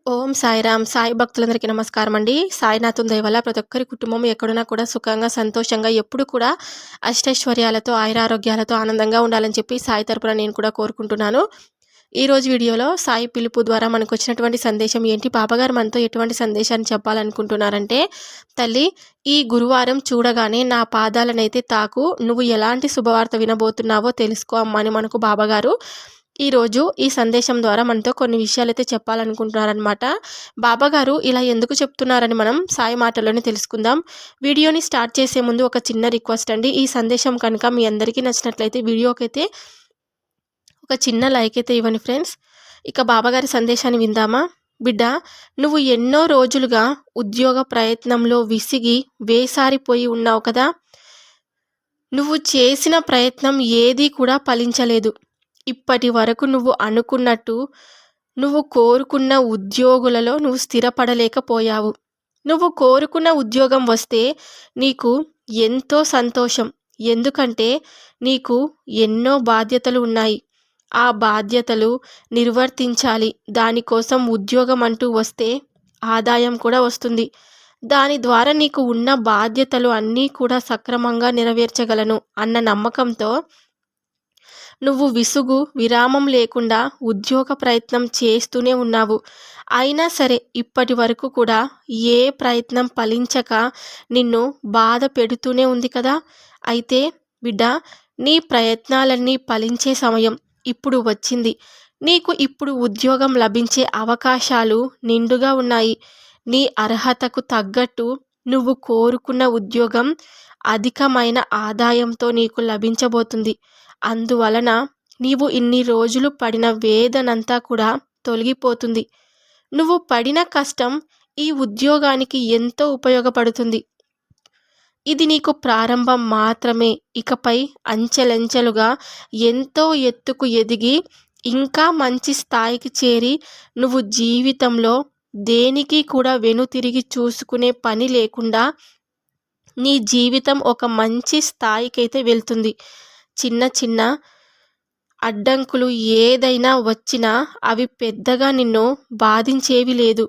ఓం సాయిరామ్. సాయి భక్తులందరికీ నమస్కారం అండి. సాయినాథుని దయ వల్ల ప్రతి ఒక్కరి కుటుంబం ఎక్కడున్నా కూడా సుఖంగా, సంతోషంగా ఎప్పుడు కూడా అష్టైశ్వర్యాలతో, ఆయురారోగ్యాలతో ఆనందంగా ఉండాలని చెప్పి సాయి తరపున నేను కూడా కోరుకుంటున్నాను. ఈరోజు వీడియోలో సాయి పిలుపు ద్వారా మనకొచ్చినటువంటి సందేశం ఏంటి? బాబాగారు మనతో ఎటువంటి సందేశాన్ని చెప్పాలనుకుంటున్నారంటే, తల్లి, ఈ గురువారం చూడగానే నా పాదాలనైతే తాకు. నువ్వు ఎలాంటి శుభవార్త వినబోతున్నావో తెలుసుకో అమ్మా అని మనకు బాబాగారు ఈరోజు ఈ సందేశం ద్వారా మనతో కొన్ని విషయాలైతే చెప్పాలనుకుంటున్నారనమాట. బాబాగారు ఇలా ఎందుకు చెప్తున్నారని మనం సాయి మాటల్లోనే తెలుసుకుందాం. వీడియోని స్టార్ట్ చేసే ముందు ఒక చిన్న రిక్వెస్ట్ అండి. ఈ సందేశం కనుక మీ అందరికీ నచ్చినట్లయితే వీడియోకైతే ఒక చిన్న లైక్ అయితే ఇవ్వండి ఫ్రెండ్స్. ఇక బాబాగారి సందేశాన్ని విందామా? బిడ్డ, నువ్వు ఎన్నో రోజులుగా ఉద్యోగ ప్రయత్నంలో విసిగి వేసారిపోయి ఉన్నావు కదా. నువ్వు చేసిన ప్రయత్నం ఏదీ కూడా ఫలించలేదు. ఇప్పటి వరకు నువ్వు అనుకున్నట్టు, నువ్వు కోరుకున్న ఉద్యోగులలో నువ్వు స్థిరపడలేకపోయావు. నువ్వు కోరుకున్న ఉద్యోగం వస్తే నీకు ఎంతో సంతోషం. ఎందుకంటే నీకు ఎన్నో బాధ్యతలు ఉన్నాయి. ఆ బాధ్యతలు నిర్వర్తించాలి. దానికోసం ఉద్యోగం అంటూ వస్తే ఆదాయం కూడా వస్తుంది. దాని ద్వారా నీకు ఉన్న బాధ్యతలు అన్నీ కూడా సక్రమంగా నెరవేర్చగలను అన్న నమ్మకంతో నువ్వు విసుగు, విరామం లేకుండా ఉద్యోగ ప్రయత్నం చేస్తూనే ఉన్నావు. అయినా సరే ఇప్పటి వరకు కూడా ఏ ప్రయత్నం ఫలించక నిన్ను బాధ పెడుతూనే ఉంది కదా. అయితే బిడ్డ, నీ ప్రయత్నాలన్నీ ఫలించే సమయం ఇప్పుడు వచ్చింది. నీకు ఇప్పుడు ఉద్యోగం లభించే అవకాశాలు నిండుగా ఉన్నాయి. నీ అర్హతకు తగ్గట్టు నువ్వు కోరుకున్న ఉద్యోగం అధికమైన ఆదాయంతో నీకు లభించబోతుంది. అందువలన నీవు ఇన్ని రోజులు పడిన వేదనంతా కూడా తొలగిపోతుంది. నువ్వు పడిన కష్టం ఈ ఉద్యోగానికి ఎంతో ఉపయోగపడుతుంది. ఇది నీకు ప్రారంభం మాత్రమే. ఇకపై అంచెలంచెలుగా ఎంతో ఎత్తుకు ఎదిగి ఇంకా మంచి స్థాయికి చేరి నువ్వు జీవితంలో దేనికి కూడా వెనుతిరిగి చూసుకునే పని లేకుండా నీ జీవితం ఒక మంచి స్థాయికైతే వెళ్తుంది. చిన్న చిన్న అడ్డంకులు ఏదైనా వచ్చినా అవి పెద్దగా నిన్ను బాధించేవి లేదు.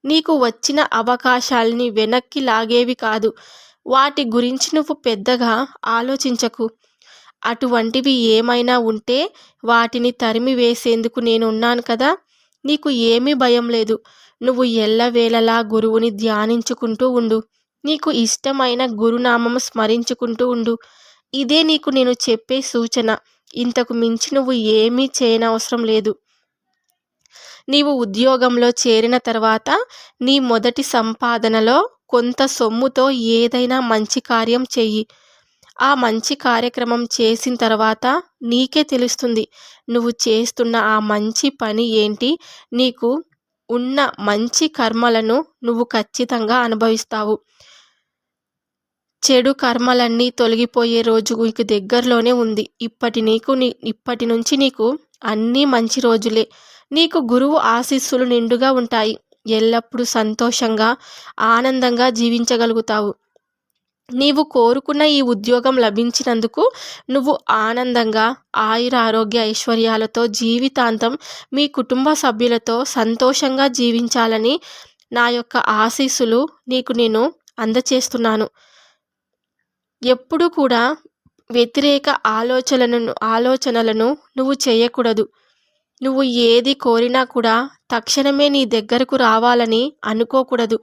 నీకు వచ్చిన అవకాశాలని వెనక్కి లాగేవి కాదు. వాటి గురించి నువ్వు పెద్దగా ఆలోచించకు. అటువంటివి ఏమైనా ఉంటే వాటిని తరిమి వేసేందుకు నేను ఉన్నాను కదా. నీకు ఏమీ భయం లేదు. నువ్వు ఎల్లవేళలా గురువుని ధ్యానించుకుంటూ ఉండు. నీకు ఇష్టమైన గురునామం స్మరించుకుంటూ ఉండు. ఇదే నీకు నేను చెప్పే సూచన. ఇంతకు మించి నువ్వు ఏమీ చేయనవసరం లేదు. నీవు ఉద్యోగంలో చేరిన తర్వాత నీ మొదటి సంపాదనలో కొంత సొమ్ముతో ఏదైనా మంచి కార్యం చెయ్యి. ఆ మంచి కార్యక్రమం చేసిన తర్వాత నీకే తెలుస్తుంది నువ్వు చేస్తున్న ఆ మంచి పని ఏంటి. నీకు ఉన్న మంచి కర్మలను నువ్వు ఖచ్చితంగా అనుభవిస్తావు. చెడు కర్మలన్నీ తొలగిపోయే రోజు నీకు దగ్గరలోనే ఉంది. ఇప్పటి నుంచి నీకు అన్నీ మంచి రోజులే. నీకు గురువు ఆశీస్సులు నిండుగా ఉంటాయి. ఎల్లప్పుడూ సంతోషంగా, ఆనందంగా జీవించగలుగుతావు. నీవు కోరుకున్న ఈ ఉద్యోగం లభించినందుకు నువ్వు ఆనందంగా, ఆయురారోగ్య ఐశ్వర్యాలతో జీవితాంతం మీ కుటుంబ సభ్యులతో సంతోషంగా జీవించాలని నా యొక్క ఆశీస్సులు నీకు నేను అందచేస్తున్నాను. ఎప్పుడూ కూడా వ్యతిరేక ఆలోచనలను నువ్వు చేయకూడదు. నువ్వు ఏది కోరినా కూడా తక్షణమే నీ దగ్గరకు రావాలని అనుకోకూడదు.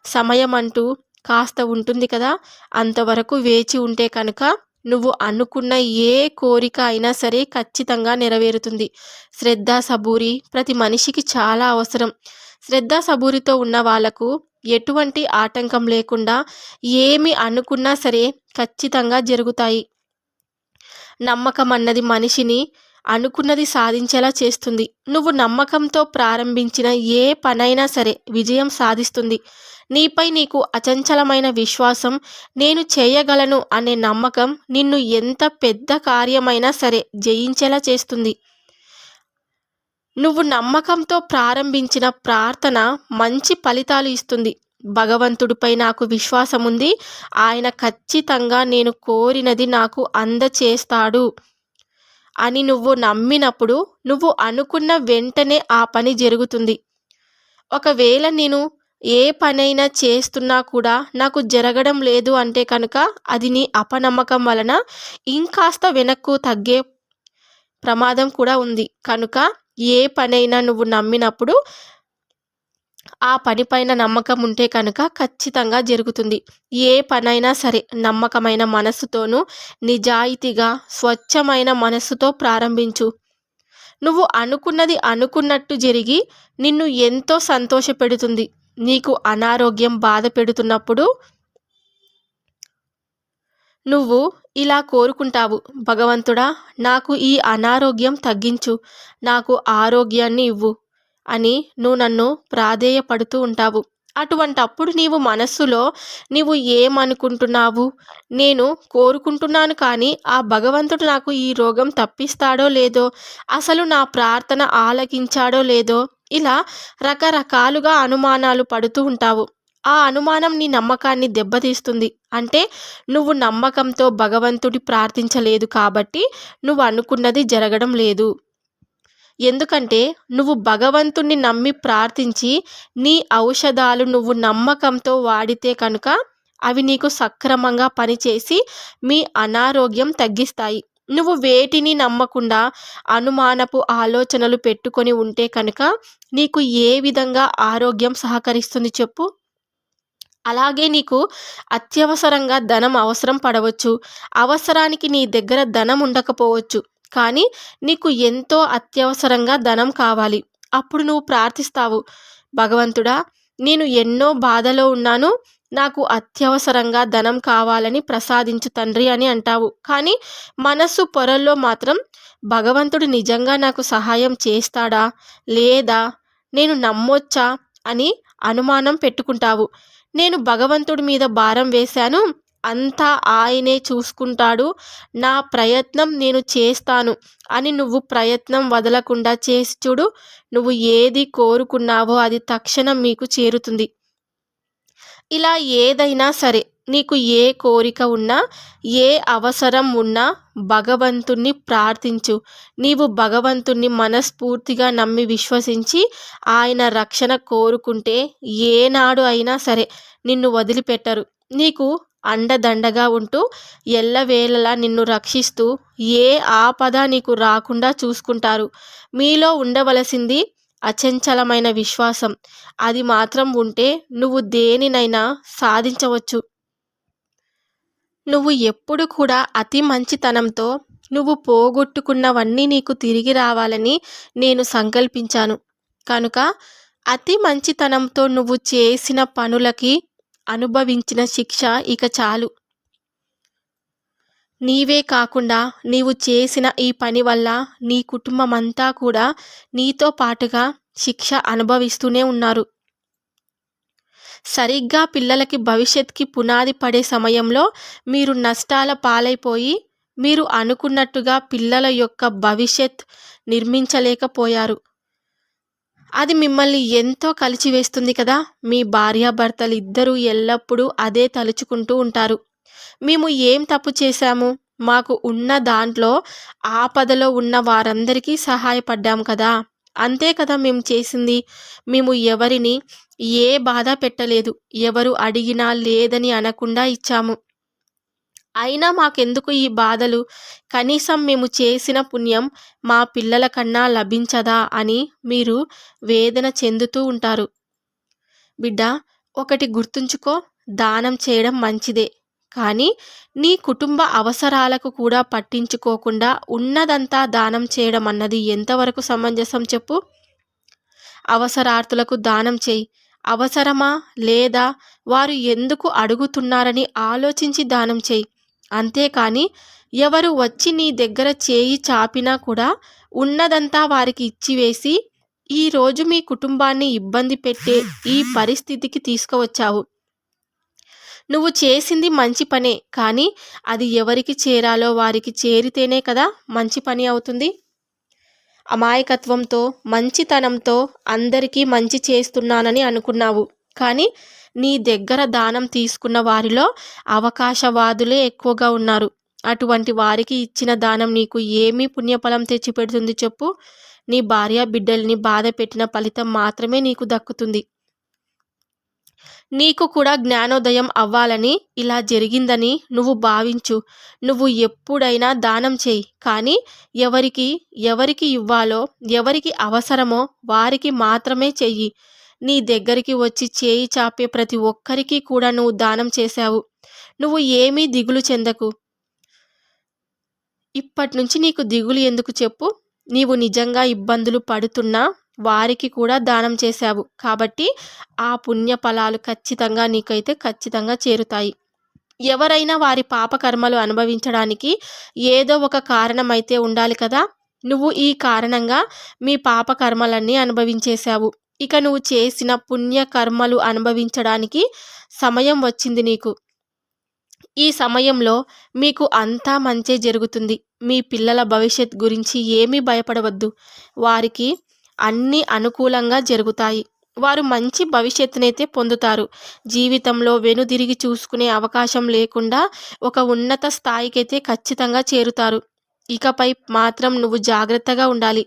సమయం అంటూ కాస్త ఉంటుంది కదా. అంతవరకు వేచి ఉంటే కనుక నువ్వు అనుకున్న ఏ కోరిక అయినా సరే ఖచ్చితంగా నెరవేరుతుంది. శ్రద్ధ సబూరి ప్రతి మనిషికి చాలా అవసరం. శ్రద్ధ సబూరితో ఉన్న వాళ్లకు ఎటువంటి ఆటంకం లేకుండా ఏమి అనుకున్నా సరే ఖచ్చితంగా జరుగుతాయి. నమ్మకం అన్నది మనిషిని అనుకున్నది సాధించేలా చేస్తుంది. నువ్వు నమ్మకంతో ప్రారంభించిన ఏ పనైనా సరే విజయం సాధిస్తుంది. నీపై నీకు అచంచలమైన విశ్వాసం, నేను చేయగలను అనే నమ్మకం నిన్ను ఎంత పెద్ద కార్యమైనా సరే జయించేలా చేస్తుంది. నువ్వు నమ్మకంతో ప్రారంభించిన ప్రార్థన మంచి ఫలితాలు ఇస్తుంది. భగవంతుడిపై నాకు విశ్వాసం ఉంది. ఆయన ఖచ్చితంగా నేను కోరినది నాకు అందచేస్తాడు అని నువ్వు నమ్మినప్పుడు నువ్వు అనుకున్న వెంటనే ఆ పని జరుగుతుంది. ఒకవేళ నేను ఏ పనైనా చేస్తున్నా కూడా నాకు జరగడం లేదు అంటే కనుక అది నీ అపనమ్మకం వలన ఇంకాస్త వెనక్కు తగ్గే ప్రమాదం కూడా ఉంది. కనుక ఏ పనైనా నువ్వు నమ్మినప్పుడు ఆ పని పైన నమ్మకం ఉంటే కనుక ఖచ్చితంగా జరుగుతుంది. ఏ పనైనా సరే నమ్మకమైన మనస్సుతోనూ, నిజాయితీగా, స్వచ్ఛమైన మనస్సుతో ప్రారంభించు. నువ్వు అనుకున్నది అనుకున్నట్టు జరిగి నిన్ను ఎంతో సంతోషపెడుతుంది. నీకు అనారోగ్యం బాధ పెడుతున్నప్పుడు నువ్వు ఇలా కోరుకుంటావు, భగవంతుడా నాకు ఈ అనారోగ్యం తగ్గించు, నాకు ఆరోగ్యాన్ని ఇవ్వు అని నువ్వు నన్ను ప్రాధేయపడుతూ ఉంటావు. అటువంటప్పుడు నీవు మనస్సులో నీవు ఏమనుకుంటున్నావు? నేను కోరుకుంటున్నాను కానీ ఆ భగవంతుడు నాకు ఈ రోగం తప్పిస్తాడో లేదో, అసలు నా ప్రార్థన ఆలకించాడో లేదో, ఇలా రకరకాలుగా అనుమానాలు పడుతూ ఉంటావు. ఆ అనుమానం నీ నమ్మకాన్ని దెబ్బతీస్తుంది. అంటే నువ్వు నమ్మకంతో భగవంతుడి ప్రార్థించలేదు కాబట్టి నువ్వు అనుకున్నది జరగడం లేదు. ఎందుకంటే నువ్వు భగవంతుణ్ణి నమ్మి ప్రార్థించి నీ ఔషధాలు నువ్వు నమ్మకంతో వాడితే కనుక అవి నీకు సక్రమంగా పనిచేసి మీ అనారోగ్యం తగ్గిస్తాయి. నువ్వు వేటిని నమ్మకుండా అనుమానపు ఆలోచనలు పెట్టుకొని ఉంటే కనుక నీకు ఏ విధంగా ఆరోగ్యం సహకరిస్తుంది చెప్పు? అలాగే నీకు అత్యవసరంగా ధనం అవసరం పడవచ్చు. అవసరానికి నీ దగ్గర ధనం ఉండకపోవచ్చు. కానీ నీకు ఎంతో అత్యవసరంగా ధనం కావాలి. అప్పుడు నువ్వు ప్రార్థిస్తావు, భగవంతుడా నేను ఎన్నో బాధలో ఉన్నాను, నాకు అత్యవసరంగా ధనం కావాలని ప్రసాదించు తండ్రి అని అంటావు. కానీ మనస్సు పొరల్లో మాత్రం భగవంతుడు నిజంగా నాకు సహాయం చేస్తాడా లేదా, నేను నమ్మొచ్చా అని అనుమానం పెట్టుకుంటావు. నేను భగవంతుడి మీద భారం వేశాను, అంతా ఆయనే చూసుకుంటాడు, నా ప్రయత్నం నేను చేస్తాను అని నువ్వు ప్రయత్నం వదలకుండా చేసి చూడు. నువ్వు ఏది కోరుకున్నావో అది తక్షణం మీకు చేరుతుంది. ఇలా ఏదైనా సరే నీకు ఏ కోరిక ఉన్నా, ఏ అవసరం ఉన్నా భగవంతుణ్ణి ప్రార్థించు. నీవు భగవంతుణ్ణి మనస్ఫూర్తిగా నమ్మి విశ్వసించి ఆయన రక్షణ కోరుకుంటే ఏనాడు అయినా సరే నిన్ను వదిలిపెట్టరు. నీకు అండదండగా ఉంటూ ఎల్లవేళలా నిన్ను రక్షిస్తూ ఏ ఆపద నీకు రాకుండా చూసుకుంటారు. మీలో ఉండవలసింది అచంచలమైన విశ్వాసం. అది మాత్రం ఉంటే నువ్వు దేనినైనా సాధించవచ్చు. నువ్వు ఎప్పుడు కూడా అతి మంచితనంతో నువ్వు పోగొట్టుకున్నవన్నీ నీకు తిరిగి రావాలని నేను సంకల్పించాను. కనుక అతి మంచితనంతో నువ్వు చేసిన పనులకి అనుభవించిన శిక్ష ఇక చాలు. నీవే కాకుండా నీవు చేసిన ఈ పని వల్ల నీ కుటుంబం అంతా కూడా నీతో పాటుగా శిక్ష అనుభవిస్తూనే ఉన్నారు. సరిగ్గా పిల్లలకి భవిష్యత్తుకి పునాది పడే సమయంలో మీరు నష్టాల పాలైపోయి మీరు అనుకున్నట్టుగా పిల్లల యొక్క భవిష్యత్ నిర్మించలేకపోయారు. అది మిమ్మల్ని ఎంతో కలిచివేస్తుంది కదా. మీ భార్యాభర్తలు ఇద్దరూ ఎల్లప్పుడూ అదే తలుచుకుంటూ ఉంటారు. మేము ఏం తప్పు చేశాము? మాకు ఉన్న దాంట్లో ఆపదలో ఉన్న వారందరికీ సహాయపడ్డాం కదా, అంతే కదా మేము చేసింది. మేము ఎవరిని ఏ బాధ పెట్టలేదు, ఎవరు అడిగినా లేదని అనకుండా ఇచ్చాము. అయినా మాకెందుకు ఈ బాధలు? కనీసం మేము చేసిన పుణ్యం మా పిల్లల కన్నా లభించదా అని మీరు వేదన చెందుతూ ఉంటారు. బిడ్డ, ఒకటి గుర్తుంచుకో, దానం చేయడం మంచిదే, కానీ నీ కుటుంబ అవసరాలకు కూడా పట్టించుకోకుండా ఉన్నదంతా దానం చేయడం అన్నది ఎంతవరకు సమంజసం చెప్పు? అవసరార్థులకు దానం చేయి. అవసరమా లేదా వారు ఎందుకు అడుగుతున్నారని ఆలోచించి దానం చేయి. అంతేకాని ఎవరు వచ్చి నీ దగ్గర చేయి చాపినా కూడా ఉన్నదంతా వారికి ఇచ్చివేసి ఈరోజు మీ కుటుంబాన్ని ఇబ్బంది పెట్టే ఈ పరిస్థితికి తీసుకువచ్చావు. నువ్వు చేసింది మంచి పనే, కానీ అది ఎవరికి చేరాలో వారికి చేరితేనే కదా మంచి పని అవుతుంది. అమాయకత్వంతో మంచితనంతో అందరికీ మంచి చేస్తున్నానని అనుకున్నావు. కానీ నీ దగ్గర దానం తీసుకున్న వారిలో అవకాశవాదులే ఎక్కువగా ఉన్నారు. అటువంటి వారికి ఇచ్చిన దానం నీకు ఏమి పుణ్యఫలం తెచ్చిపెడుతుంది చెప్పు? నీ భార్య బిడ్డల్ని బాధ పెట్టిన ఫలితం మాత్రమే నీకు దక్కుతుంది. నీకు కూడా జ్ఞానోదయం అవ్వాలని ఇలా జరిగిందని నువ్వు భావించు. నువ్వు ఎప్పుడైనా దానం చేయి, కానీ ఎవరికి ఇవ్వాలో, ఎవరికి అవసరమో వారికి మాత్రమే చెయ్యి. నీ దగ్గరికి వచ్చి చేయి చాపే ప్రతి ఒక్కరికి కూడా నువ్వు దానం చేశావు. నువ్వు ఏమీ దిగులు చెందకు. ఇప్పట్నుంచి నీకు దిగులు ఎందుకు చెప్పు? నీవు నిజంగా ఇబ్బందులు పడుతున్నా వారికి కూడా దానం చేశావు కాబట్టి ఆ పుణ్య ఫలాలు ఖచ్చితంగా చేరుతాయి. ఎవరైనా వారి పాపకర్మలు అనుభవించడానికి ఏదో ఒక కారణం అయితే ఉండాలి కదా. నువ్వు ఈ కారణంగా మీ పాపకర్మలన్నీ అనుభవించేశావు. ఇక నువ్వు చేసిన పుణ్యకర్మలు అనుభవించడానికి సమయం వచ్చింది నీకు. ఈ సమయంలో మీకు అంతా మంచే జరుగుతుంది. మీ పిల్లల భవిష్యత్ గురించి ఏమీ భయపడవద్దు. వారికి అన్నీ అనుకూలంగా జరుగుతాయి. వారు మంచి భవిష్యత్తునైతే పొందుతారు. జీవితంలో వెనుదిరిగి చూసుకునే అవకాశం లేకుండా ఒక ఉన్నత స్థాయికైతే ఖచ్చితంగా చేరుతారు. ఇకపై మాత్రం నువ్వు జాగ్రత్తగా ఉండాలి.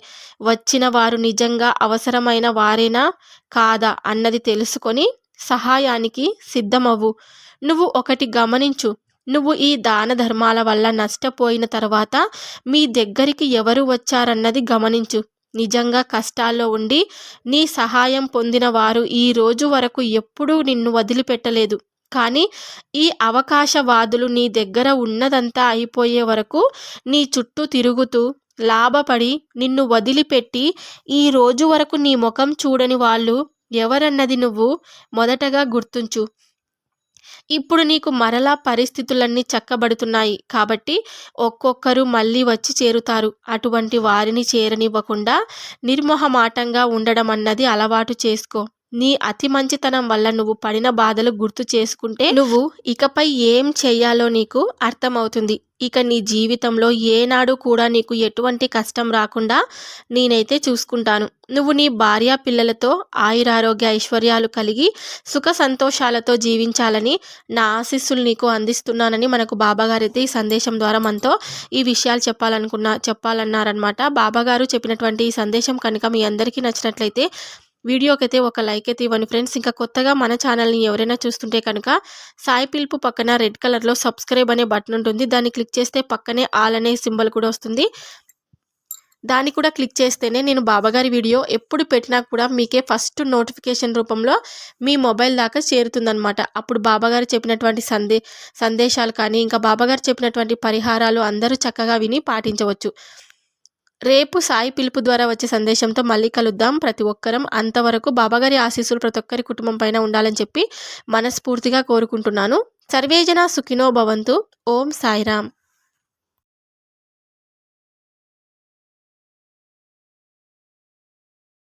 వచ్చిన వారు నిజంగా అవసరమైన వారేనా కాదా అన్నది తెలుసుకొని సహాయానికి సిద్ధమవ్వు. నువ్వు ఒకటి గమనించు. నువ్వు ఈ దాన ధర్మాల వల్ల నష్టపోయిన తర్వాత మీ దగ్గరికి ఎవరు వచ్చారన్నది గమనించు. నిజంగా కష్టాల్లో ఉండి నీ సహాయం పొందిన వారు ఈ రోజు వరకు ఎప్పుడూ నిన్ను వదిలిపెట్టలేదు. కానీ ఈ అవకాశవాదులు నీ దగ్గర ఉన్నదంతా అయిపోయే వరకు నీ చుట్టూ తిరుగుతూ లాభపడి నిన్ను వదిలిపెట్టి ఈ రోజు వరకు నీ ముఖం చూడని వాళ్ళు ఎవరన్నది నువ్వు మొదటగా గుర్తుంచు. ఇప్పుడు నీకు మరలా పరిస్థితులన్నీ చక్కబడుతున్నాయి కాబట్టి ఒక్కొక్కరు మళ్ళీ వచ్చి చేరుతారు. అటువంటి వారిని చేరనివ్వకుండా నిర్మొహమాటంగా ఉండడం అన్నది అలవాటు చేసుకో. నీ అతి మంచితనం వల్ల నువ్వు పడిన బాధలు గుర్తు చేసుకుంటే నువ్వు ఇకపై ఏం చెయ్యాలో నీకు అర్థమవుతుంది. ఇక నీ జీవితంలో ఏనాడు కూడా నీకు ఎటువంటి కష్టం రాకుండా నేనైతే చూసుకుంటాను. నువ్వు నీ భార్య పిల్లలతో ఆయురారోగ్య ఐశ్వర్యాలు కలిగి సుఖ సంతోషాలతో జీవించాలని నా ఆశీస్సులు నీకు అందిస్తున్నానని మనకు బాబాగారు అయితే ఈ సందేశం ద్వారా మనతో ఈ విషయాలు చెప్పాలన్నారనమాట. బాబాగారు చెప్పినటువంటి ఈ సందేశం కనుక మీ అందరికీ నచ్చినట్లయితే వీడియోకైతే ఒక లైక్ అయితే ఇవ్వండి ఫ్రెండ్స్. ఇంకా కొత్తగా మన ఛానల్ని ఎవరైనా చూస్తుంటే కనుక సాయి పిలుపు పక్కన రెడ్ కలర్లో సబ్స్క్రైబ్ అనే బటన్ ఉంటుంది. దాన్ని క్లిక్ చేస్తే పక్కనే ఆల్ అనే సింబల్ కూడా వస్తుంది. దాన్ని కూడా క్లిక్ చేస్తేనే నేను బాబాగారి వీడియో ఎప్పుడు పెట్టినా కూడా మీకే ఫస్ట్ నోటిఫికేషన్ రూపంలో మీ మొబైల్ దాకా చేరుతుందనమాట. అప్పుడు బాబాగారు చెప్పినటువంటి సందేశాలు కానీ ఇంకా బాబాగారు చెప్పినటువంటి పరిహారాలు అందరూ చక్కగా విని పాటించవచ్చు. రేపు సాయి పిలుపు ద్వారా వచ్చే సందేశంతో మళ్ళీ కలుద్దాం ప్రతి ఒక్కరం. అంతవరకు బాబాగారి ఆశీస్సులు ప్రతి ఒక్కరి కుటుంబం పైన ఉండాలని చెప్పి మనస్ఫూర్తిగా కోరుకుంటున్నాను. సర్వేజన సుఖినో భవంతు. ఓం సాయిరామ్.